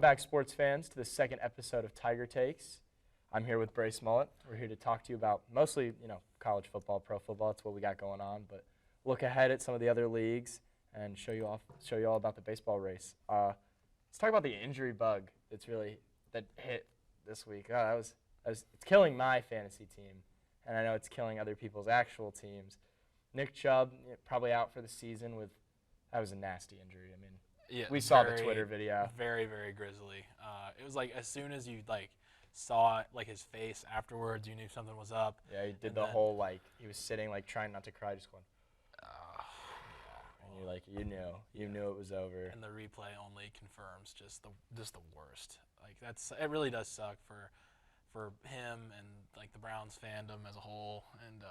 back, sports fans, to the second episode of Tiger Takes. I'm here with Brace Mullet. We're here to talk to you about mostly, college football, pro football. That's what we got going on. But look ahead at some of the other leagues and show you all about the baseball race. Let's talk about the injury bug that hit this week. It's killing my fantasy team, and I know it's killing other people's actual teams. Nick Chubb probably out for the season that was a nasty injury. I mean. Yeah, we saw the Twitter video. Very, very grisly. It was like as soon as you saw his face afterwards, you knew something was up. Yeah, he did the whole he was sitting trying not to cry, just going. And you knew it was over. And the replay only confirms just the worst. It really does suck for him and the Browns fandom as a whole and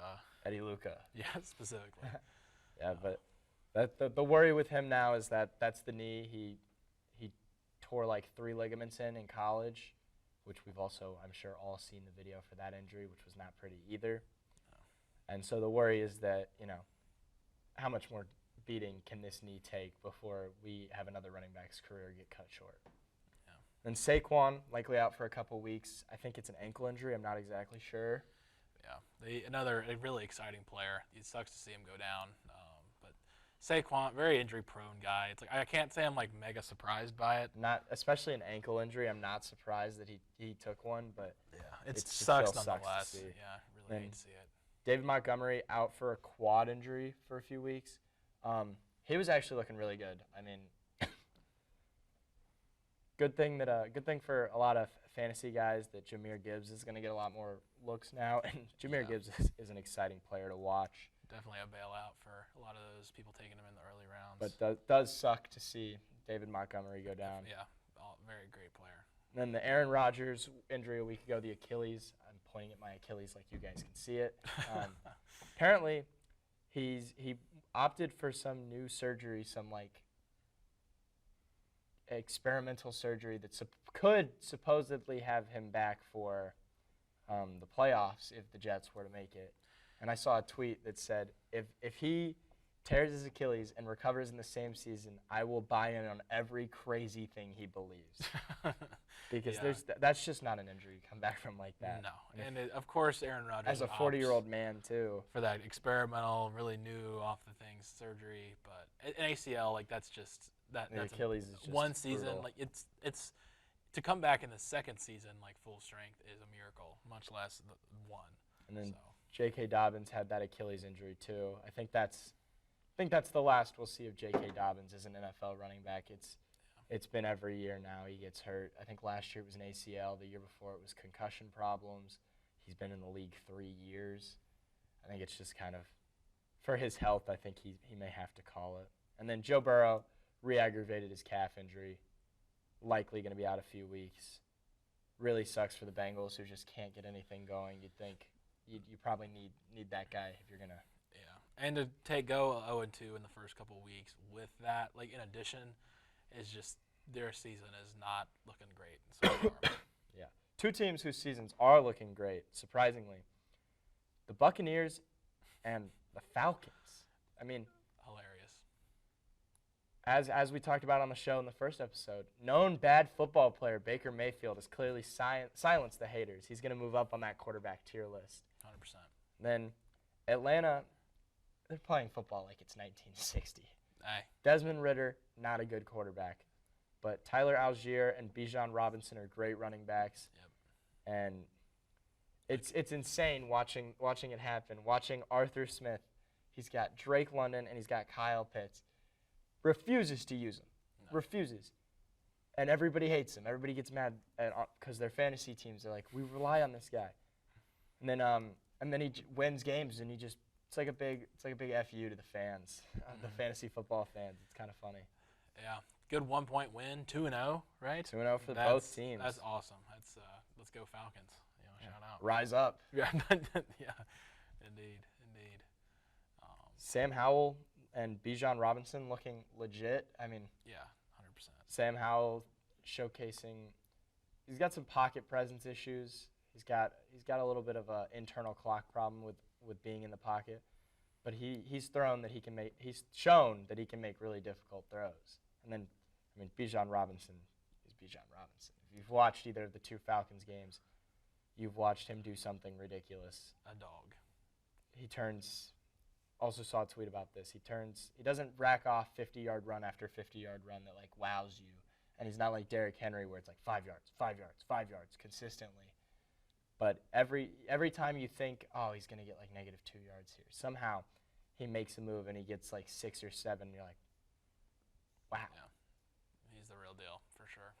Eddie Luca. Yeah, specifically. Yeah, but. The worry with him now is that's the knee. He tore 3 ligaments in college, which we've also, I'm sure, all seen the video for that injury, which was not pretty either. No. And so the worry is that, how much more beating can this knee take before we have another running back's career get cut short? Yeah. Then Saquon, likely out for a couple weeks. I think it's an ankle injury. I'm not exactly sure. Yeah, another really exciting player. It sucks to see him go down. Saquon, very injury-prone guy. It's I can't say I'm mega surprised by it. Not especially an ankle injury. I'm not surprised that he took one, but yeah, it sucks nonetheless. To see. Yeah, really hate to see it. David Montgomery out for a quad injury for a few weeks. He was actually looking really good. I mean, good thing for a lot of fantasy guys that Jahmyr Gibbs is going to get a lot more looks now, and Jahmyr Gibbs is an exciting player to watch. Definitely a bailout for a lot of those people taking him in the early rounds. But does suck to see David Montgomery go down. Yeah, very great player. And then the Aaron Rodgers injury a week ago, the Achilles. I'm pointing at my Achilles like you guys can see it. Apparently, he opted for some new surgery, some experimental surgery that could supposedly have him back for the playoffs if the Jets were to make it. And I saw a tweet that said, if he tears his Achilles and recovers in the same season, I will buy in on every crazy thing he believes. Because that's just not an injury you come back from like that. No, and of course Aaron Rodgers as a 40-year-old man too. For that experimental, really new off the things surgery, but an ACL that's just that's Achilles is just one season. Brutal. It's to come back in the second season full strength is a miracle, much less one. And then. J.K. Dobbins had that Achilles injury too. I think that's the last we'll see of J.K. Dobbins as an NFL running back. It's been every year now he gets hurt. I think last year it was an ACL. The year before it was concussion problems. He's been in the league 3 years. I think it's just kind of for his health. I think he may have to call it. And then Joe Burrow re-aggravated his calf injury. Likely going to be out a few weeks. Really sucks for the Bengals who just can't get anything going. You'd think. You probably need that guy if you're gonna. Yeah, and to go 0-2 in the first couple of weeks with that, in addition, is just their season is not looking great so far. Yeah, 2 teams whose seasons are looking great, surprisingly, the Buccaneers and the Falcons. I mean, hilarious. As we talked about on the show in the first episode, known bad football player Baker Mayfield has clearly silenced the haters. He's going to move up on that quarterback tier list. 100%. Then Atlanta, they're playing football like it's 1960. Aye. Desmond Ridder, not a good quarterback. But Tyler Algier and Bijan Robinson are great running backs. Yep. And it's insane watching it happen. Watching Arthur Smith, he's got Drake London and he's got Kyle Pitts. Refuses to use him. No. Refuses. And everybody hates him. Everybody gets mad because their fantasy teams are like, we rely on this guy. And then he wins games and it's like a big FU to the fans, the fantasy football fans. It's kind of funny. Yeah. Good 1-point win, 2-0, right? 2-0 for both teams. That's awesome. Let's go Falcons. Shout out. Rise up. Yeah. Yeah. Indeed. Sam Howell and Bijan Robinson looking legit. I mean, yeah, 100%. Sam Howell showcasing. He's got some pocket presence issues. He's got a little bit of an internal clock problem with being in the pocket, but he's shown that he can make really difficult throws. And then, I mean, Bijan Robinson is Bijan Robinson. If you've watched either of the two Falcons games, you've watched him do something ridiculous. A dog. He turns. Also saw a tweet about this. He doesn't rack off 50-yard run after 50-yard run that like wows you, and he's not like Derrick Henry where it's like 5 yards, 5 yards, 5 yards consistently. But every time you think, oh, he's gonna get like -2 yards here, somehow he makes a move and he gets like 6 or 7. And you're like, wow. Yeah, he's the real deal for sure.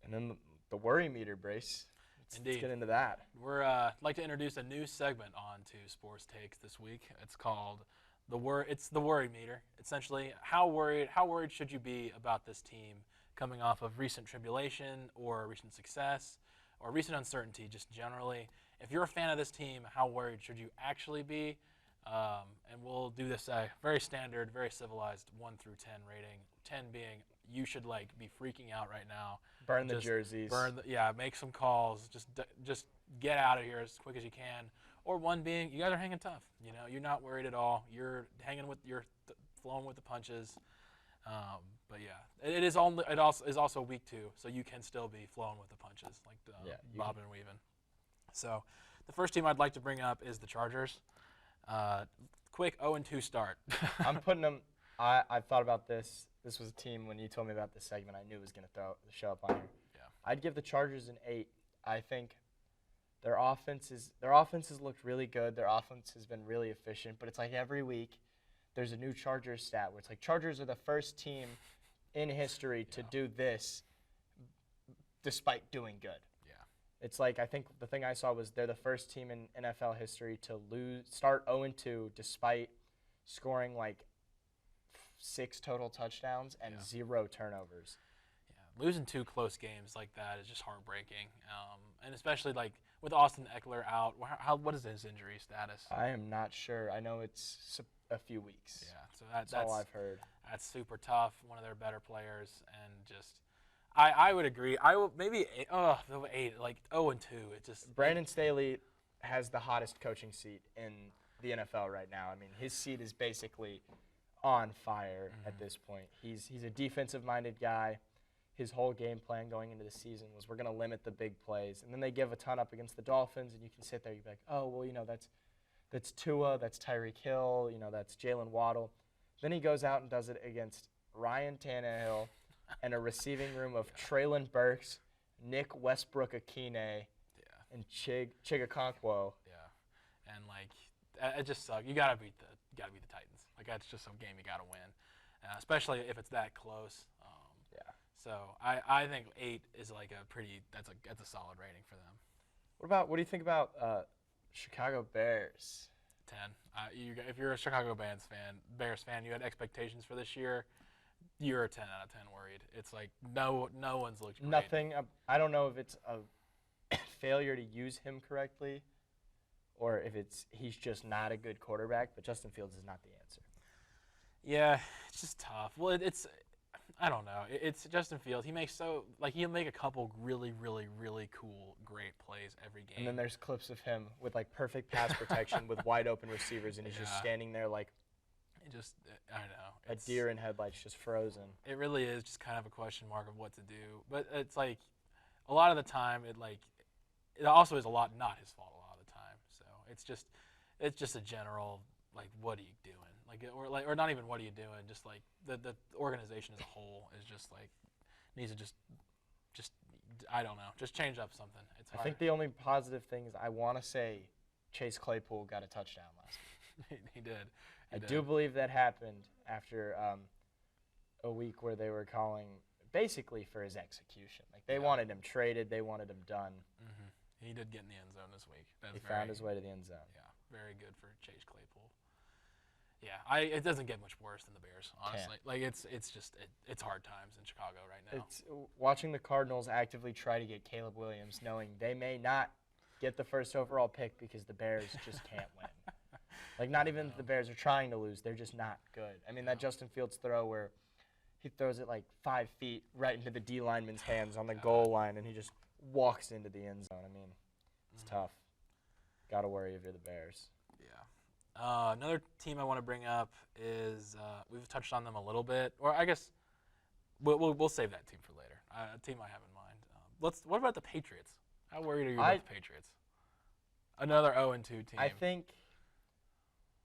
And then the worry meter, Brace. Indeed. Let's get into that. We're like to introduce a new segment onto Sports Takes this week. It's called the worry meter. Essentially, how worried should you be about this team coming off of recent tribulation or recent success or recent uncertainty, just generally. If you're a fan of this team, how worried should you actually be? And we'll do this very standard, very civilized 1 through 10 rating. 10 being you should like be freaking out right now. Burn the jerseys. Make some calls. Just get out of here as quick as you can. Or 1 being you guys are hanging tough. You know, you're not worried at all. You're flowing with the punches. But yeah, it is also week 2, so you can still be flowing with the punches, like bobbing and weaving. So the first team I'd like to bring up is the Chargers. Quick 0-2 start. I'm putting them. I've thought about this. This was a team when you told me about this segment. I knew it was going to show up on here. Yeah. I'd give the Chargers an 8. I think their offenses looked really good. Their offense has been really efficient. But it's like every week there's a new Chargers stat where it's like Chargers are the first team in history to do this despite doing good. Yeah. It's like I think the thing I saw was they're the first team in NFL history to start 0-2 despite scoring like 6 total touchdowns and 0 turnovers. Yeah, losing 2 close games like that is just heartbreaking, and especially like with Austin Eckler out. What is his injury status? I am not sure. I know it's a few weeks. Yeah, so that's all I've heard. That's super tough. One of their better players, and just I would agree. I will maybe 8 like 0-2. It just Brandon Staley has the hottest coaching seat in the NFL right now. I mean, his seat is basically on fire at this point. He's a defensive-minded guy. His whole game plan going into the season was we're going to limit the big plays. And then they give a ton up against the Dolphins, and you can sit there, you'd be like, oh, well, you know, that's Tua, that's Tyreek Hill, you know, that's Jalen Waddle. Then he goes out and does it against Ryan Tannehill and a receiving room of Treylon Burks, Nick Westbrook-Akine, and Chigakonkwo. Yeah, and like it just sucks. You gotta beat the Titans. Like that's just some game you gotta win, especially if it's that close. So I think 8 is like that's a solid rating for them. What do you think about Chicago Bears? 10. If you're a Chicago Bears fan, you had expectations for this year. You're a 10 out of 10 worried. It's like no one's looked great. Nothing. I don't know if it's a failure to use him correctly, or if he's just not a good quarterback. But Justin Fields is not the answer. Yeah, it's just tough. Well, I don't know. It's Justin Fields. He'll make a couple really, really, really cool, great plays every game. And then there's clips of him with like perfect pass protection with wide open receivers, and he's just standing there like I know. A deer in headlights, just frozen. It really is just kind of a question mark of what to do. But it's like a lot of the time it also is a lot not his fault a lot of the time. So it's just a general like what are you doing? Or not even what are you doing? Just like the organization as a whole is just like needs to just I don't know, just change up something. It's hard. I think the only positive thing is I want to say Chase Claypool got a touchdown last week. He did. I do believe that happened after a week where they were calling basically for his execution. Like they wanted him traded, they wanted him done. Mm-hmm. He did get in the end zone this week. He found his way to the end zone. Yeah, very good for Chase Claypool. Yeah, it doesn't get much worse than the Bears, honestly. Like it's hard times in Chicago right now. It's watching the Cardinals actively try to get Caleb Williams, knowing they may not get the first overall pick because the Bears just can't win. Like not even the Bears are trying to lose; they're just not good. I mean that Justin Fields throw where he throws it like 5 feet right into the D lineman's hands on the goal line, and he just walks into the end zone. I mean, it's tough. Got to worry if you're the Bears. Another team I want to bring up is we've touched on them a little bit, or I guess we'll save that team for later. A team I have in mind. What about the Patriots? How worried are you about the Patriots? Another 0-2 team. I think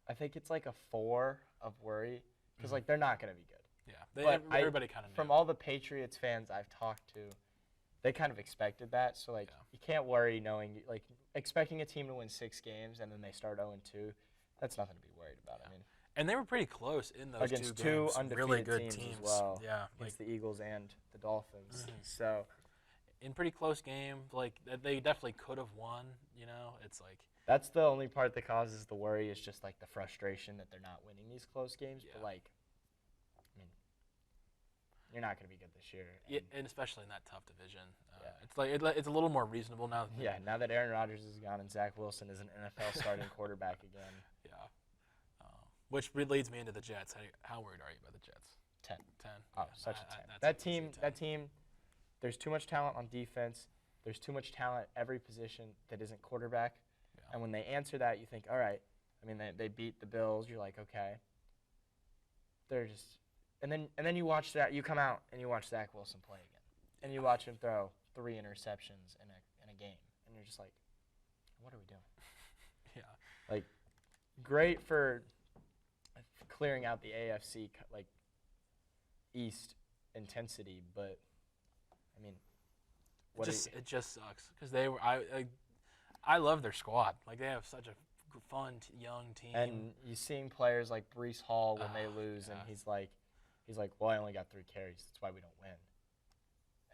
it's like a 4 of worry because like they're not going to be good. Yeah, everybody kind of knew. From all the Patriots fans I've talked to, they kind of expected that. So like you can't worry knowing like expecting a team to win 6 games and then they start 0-2. That's nothing to be worried about. Yeah. I mean, and they were pretty close in those against two games. undefeated really good teams as well. Yeah, against the Eagles and the Dolphins. So in pretty close game, like they definitely could have won. You know, it's like that's the only part that causes the worry is just like the frustration that they're not winning these close games. Yeah. But like, I mean, you're not going to be good this year. And especially in that tough division. It's like it's a little more reasonable now. Now that Aaron Rodgers is gone and Zach Wilson is an NFL starting quarterback again. Yeah. Which leads me into the Jets. How worried are you about the Jets? 10. 10. Oh, such a 10. That team, there's too much talent on defense. There's too much talent at every position that isn't quarterback. Yeah. And when they answer that, you think, all right. I mean, they beat the Bills. You're like, okay. They're just, and then you watch that. You come out and you watch Zach Wilson play again, and you watch him throw 3 interceptions in a game, and you're just like, what are we doing? Yeah. Like, great for clearing out the AFC like East intensity, but I mean, it just sucks because they were I love their squad. Like they have such a fun young team. And you seeing players like Breece Hall when they lose, and he's like, well, I only got 3 carries. That's why we don't win.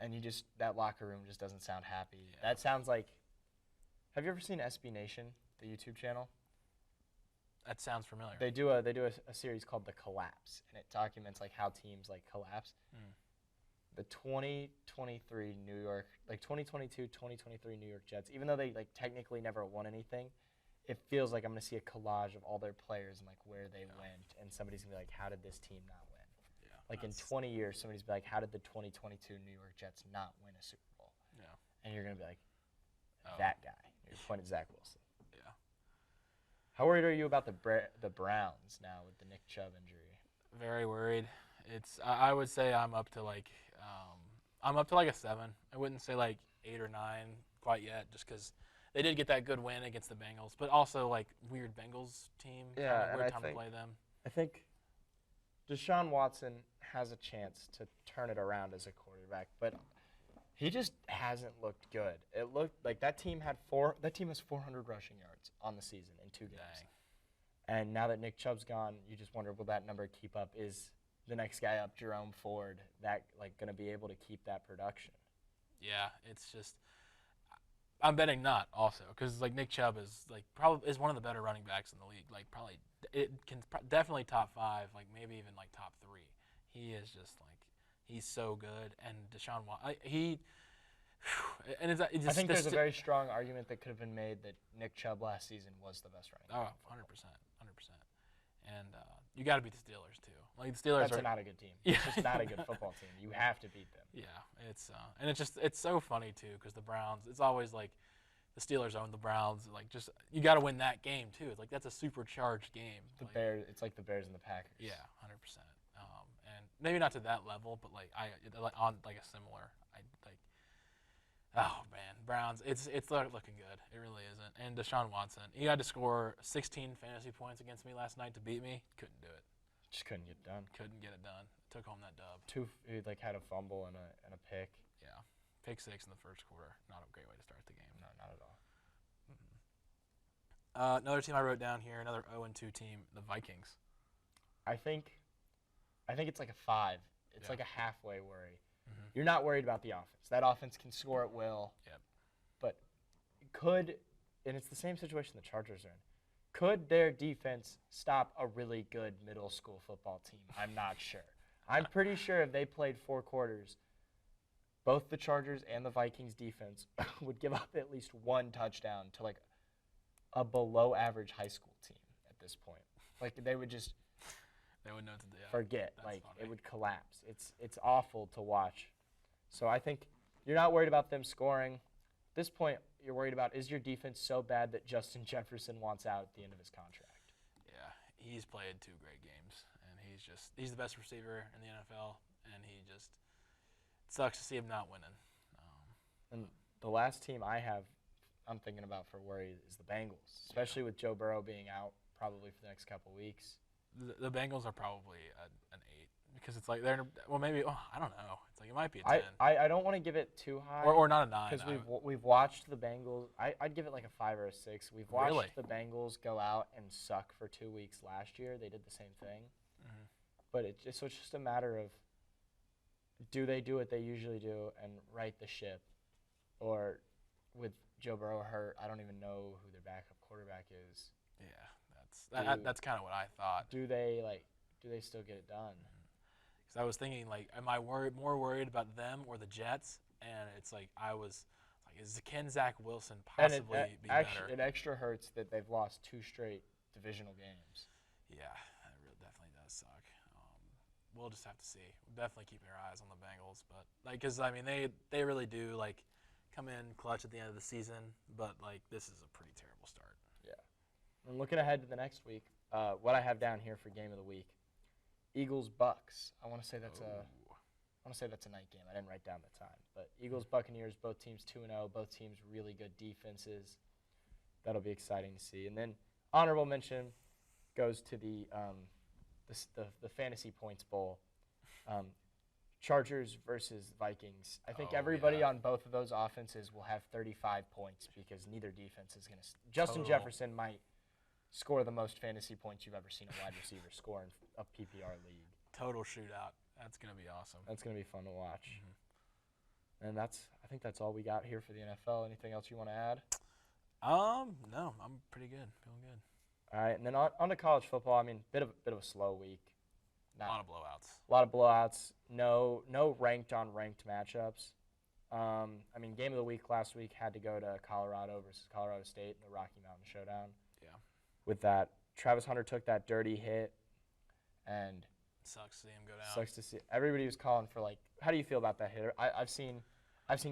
And that locker room just doesn't sound happy. Yeah. That sounds like. Have you ever seen SB Nation, the YouTube channel? That sounds familiar. They do a series called The Collapse, and it documents like how teams like collapse. The 2023 New York, like 2022, 2023 New York Jets, even though they like technically never won anything, it feels like I'm going to see a collage of all their players and like where they went, and somebody's going to be like, how did this team not win? Yeah, like in 20 years, somebody's going to be like, how did the 2022 New York Jets not win a Super Bowl? Yeah. And you're going to be like, that guy. You're pointing at Zach Wilson. Yeah. How worried are you about the Browns now with the Nick Chubb injury? Very worried. I would say I'm up to like a 7. I wouldn't say like 8 or 9 quite yet, just because they did get that good win against the Bengals, but also like weird Bengals team. Yeah, weird time to play them. I think Deshaun Watson has a chance to turn it around as a quarterback, but he just hasn't looked good. It looked like that team has 400 rushing yards on the season in 2 games. Dang. And now that Nick Chubb's gone, you just wonder, will that number keep up? Is the next guy up, Jerome Ford, that like going to be able to keep that production? Yeah, it's just I'm betting not also, because like Nick Chubb is like probably is one of the better running backs in the league. Like probably it can definitely top 5, like maybe even like top 3. He is just like he's so good, and Deshaun Watson I think there's a very strong argument that could have been made that Nick Chubb last season was the best running back. 100%. And you got to beat the Steelers too. Like the Steelers are not a good team. It's just not a good football team. You have to beat them. Yeah, it's so funny too, because the Browns. It's always like the Steelers own the Browns. Like just you got to win that game too. Like that's a supercharged game. Bears. It's like the Bears and the Packers. Yeah, 100%. And maybe not to that level, but like on like a similar. Oh man, Browns! It's not looking good. It really isn't. And Deshaun Watson, he had to score 16 fantasy points against me last night to beat me. Couldn't do it. Just couldn't get it done. Couldn't get it done. Took home that dub. He like had a fumble and a pick. Yeah, pick 6 in the first quarter. Not a great way to start the game. No, not at all. Another team I wrote down here, another 0-2 team, the Vikings. I think it's like a 5. It's like a halfway worry. You're not worried about the offense. That offense can score at will. Yep. But and it's the same situation the Chargers are in. Could their defense stop a really good middle school football team? I'm not sure. I'm pretty sure if they played 4 quarters, both the Chargers and the Vikings defense would give up at least 1 touchdown to like a below average high school team at this point. Like they would just they would know what to do. Forget. Like funny. It would collapse. It's awful to watch. So I think you're not worried about them scoring. At this point, you're worried about, is your defense so bad that Justin Jefferson wants out at the end of his contract? Yeah, he's played 2 great games, and he's the best receiver in the NFL, and sucks to see him not winning. And the last team I'm thinking about for worry is the Bengals, especially with Joe Burrow being out probably for the next couple weeks. The Bengals are probably an 8 because it's like they're maybe I don't know. It's like it might be a 10. I don't want to give it too high. Or not a 9. Because we've watched the Bengals. I'd give it like a 5 or a 6. We've watched Really? the Bengals go out and suck for 2 weeks last year. They did the same thing. Mm-hmm. But it's just a matter of, do they do what they usually do and right the ship? Or with Joe Burrow hurt, I don't even know who their backup quarterback is. Yeah, that's kind of what I thought. Do they still get it done? Because I was thinking, like, am I more worried about them or the Jets? And it's like can Zach Wilson possibly be better? It extra hurts that they've lost 2 straight divisional games. Yeah, it really definitely does suck. We'll just have to see. We'll definitely keep our eyes on the Bengals, but because I mean they really do like come in clutch at the end of the season, but like this is a pretty terrible start. Yeah. And looking ahead to the next week, what I have down here for game of the week, Eagles-Bucks. I want to say that's a night game. I didn't write down the time, but Eagles-Buccaneers, both teams 2-0, both teams really good defenses. That'll be exciting to see. And then honorable mention goes to the Fantasy Points Bowl. Chargers versus Vikings. I think everybody on both of those offenses will have 35 points because neither defense is going to Justin Jefferson might score the most fantasy points you've ever seen a wide receiver score in a PPR league. Total shootout. That's going to be awesome. That's going to be fun to watch. Mm-hmm. And I think that's all we got here for the NFL. Anything else you want to add? No, I'm pretty good. Feeling good. All right, and then on to college football. I mean, bit of a slow week. A lot of blowouts. A lot of blowouts. No ranked on ranked matchups. I mean, game of the week last week had to go to Colorado versus Colorado State in the Rocky Mountain Showdown. Yeah. With that, Travis Hunter took that dirty hit, and sucks to see him go down. Sucks to see. Everybody was calling for like, how do you feel about that hit? I've seen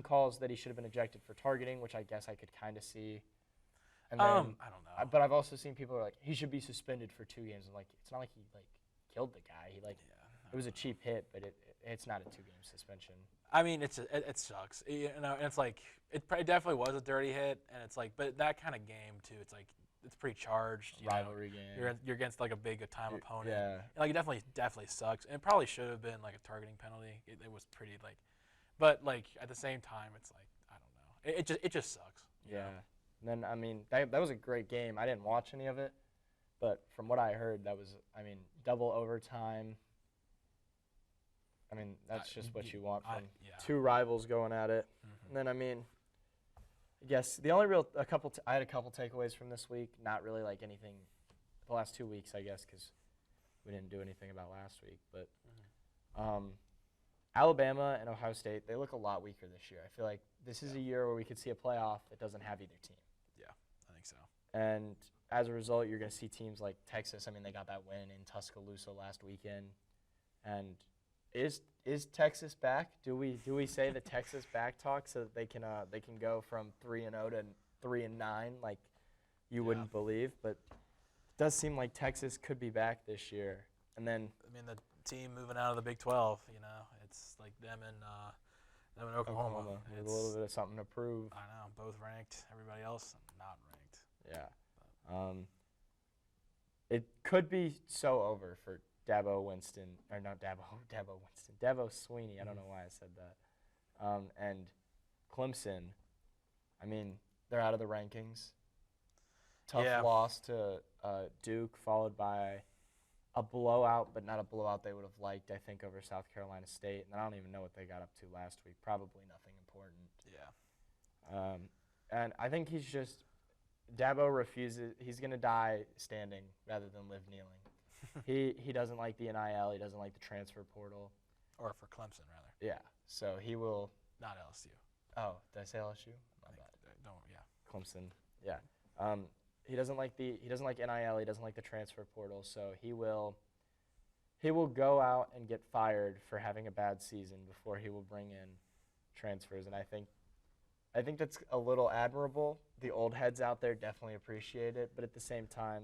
calls that he should have been ejected for targeting, which I guess I could kind of see. And then, I don't know. But I've also seen people are like, he should be suspended for 2 games. I'm like, it's not like he killed the guy. It was a cheap hit, but it's not a 2-game suspension. I mean, it sucks. And it's like it definitely was a dirty hit, and it's like, but that kind of game too. It's like it's pretty charged. Rivalry game. You're against like a big time opponent. Yeah. Like it definitely sucks, and it probably should have been like a targeting penalty. It was pretty like, but like at the same time, it's like I don't know. It just sucks. Yeah. And then I mean that was a great game. I didn't watch any of it, but from what I heard, that was double overtime. I mean, that's just what you want from 2 rivals going at it. Mm-hmm. And then, I guess the only I had a couple takeaways from this week. Not really like anything the last 2 weeks, I guess, because we didn't do anything about last week. But Alabama and Ohio State, they look a lot weaker this year. I feel like this is a year where we could see a playoff that doesn't have either team. Yeah, I think so. And as a result, you're going to see teams like Texas. I mean, they got that win in Tuscaloosa last weekend. And is Texas back? Do we say the Texas back talk so that they can go from 3-0 to 3-9 like you wouldn't believe? But it does seem like Texas could be back this year. And then the team moving out of the Big 12, it's like them and Oklahoma. With a little bit of something to prove. I know, both ranked. Everybody else not ranked. Yeah. It could be so over for Dabo Sweeney. I don't know why I said that. And Clemson, I mean, they're out of the rankings. Tough loss to Duke, followed by a blowout, but not a blowout they would have liked, I think, over South Carolina State. And I don't even know what they got up to last week. Probably nothing important. Yeah. And I think Dabo refuses. He's going to die standing rather than live kneeling. He doesn't like the NIL. He doesn't like the transfer portal. Or for Clemson, rather. Yeah. So he will. Not LSU. Oh, did I say LSU? My bad. Clemson. Yeah. He doesn't like NIL. He doesn't like the transfer portal. So he will go out and get fired for having a bad season before he will bring in transfers. And I think that's a little admirable. The old heads out there definitely appreciate it, but at the same time,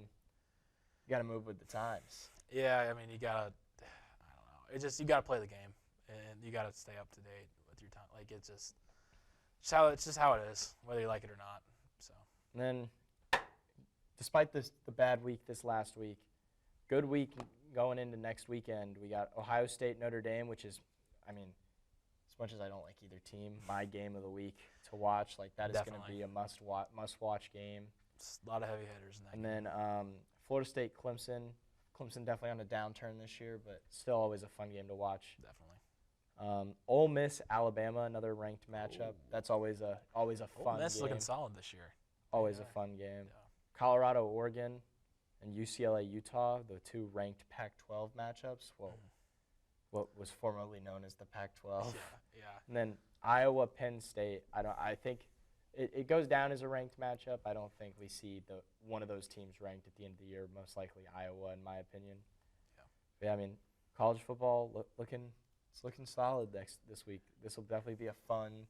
you got to move with the times. Yeah, I mean, you got to, I don't know. You got to play the game, and you got to stay up to date with with your tongue. Like it's just how it is, whether you like it or not. So. And then, despite the bad week this last week, good week going into next weekend. We got Ohio State, Notre Dame, which is, I mean, as much as I don't like either team, my game of the week to watch. Like that is going to be a must-watch game. It's a lot of heavy hitters in that And game. then Florida State, Clemson. Clemson definitely on a downturn this year, but still always a fun game to watch. Definitely. Ole Miss, Alabama, another ranked matchup. That's always a fun Ole Miss game. looking solid this year. Always a fun game. Yeah. Colorado, Oregon, and UCLA, Utah, the two ranked Pac-12 matchups. Well, what was formerly known as the Pac-12. Yeah. And then Iowa, Penn State. I think it goes down as a ranked matchup. I don't think we see one of those teams ranked at the end of the year. Most likely Iowa, in my opinion. Yeah. I mean, college football looking solid this week. This will definitely be a fun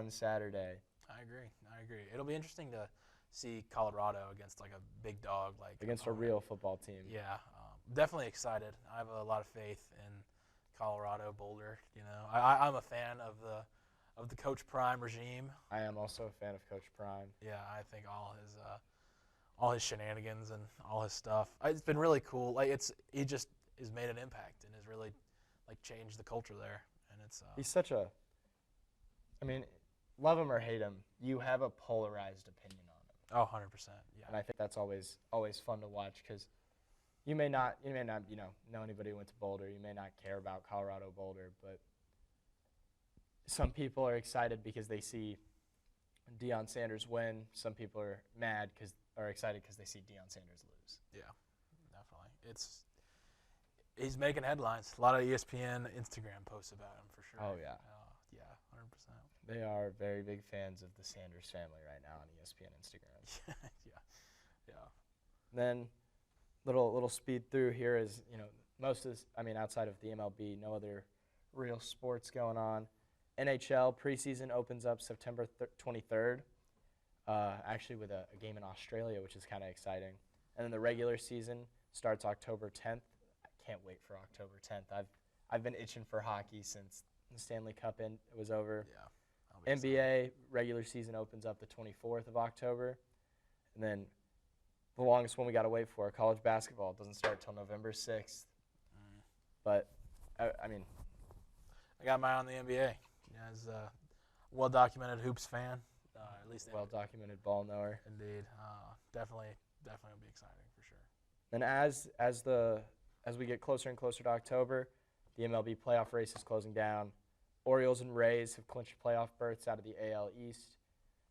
Saturday. I agree. It'll be interesting to see Colorado against like a big dog, like against a real football team. Yeah, definitely excited. I have a lot of faith in Colorado, Boulder. You know, I'm a fan of the Coach Prime regime. I am also a fan of Coach Prime. Yeah, I think all his shenanigans and all his stuff. It's been really cool. Like he just has made an impact and has really like changed the culture there. And it's he's such a. I mean, love him or hate him, you have a polarized opinion on him. Oh, 100%. Yeah. And I think that's always fun to watch because you may not know anybody who went to Boulder. You may not care about Colorado Boulder, but some people are excited because they see Deion Sanders win. Some people are excited because they see Deion Sanders lose. Yeah, definitely. He's making headlines. A lot of ESPN, Instagram posts about him for sure. Oh yeah. Yeah, 100%. They are very big fans of the Sanders family right now on ESPN Instagram. Yeah. Then, little speed through here is most of this, outside of the MLB, no other real sports going on. NHL preseason opens up September 23rd, actually with a game in Australia, which is kind of exciting. And then the regular season starts October 10th. I can't wait for October 10th. I've been itching for hockey since the Stanley Cup was over. Yeah. NBA regular season opens up the 24th of October. And then the longest one we got to wait for, college basketball, doesn't start till November 6th. But, I got my eye on the NBA. As a well-documented hoops fan, at least well-documented ball knower. Indeed, definitely will be exciting for sure. And as we get closer and closer to October, the MLB playoff race is closing down. Orioles and Rays have clinched playoff berths out of the AL East,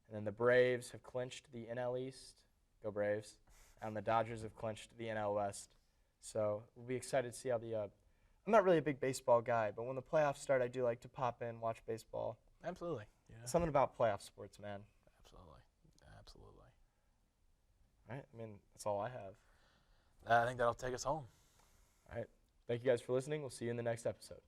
and then the Braves have clinched the NL East. Go Braves! And the Dodgers have clinched the NL West. So we'll be excited to see how I'm not really a big baseball guy, but when the playoffs start, I do like to pop in, watch baseball. Absolutely. Yeah. Something about playoff sports, man. Absolutely. All right. That's all I have. I think that'll take us home. All right. Thank you guys for listening. We'll see you in the next episode.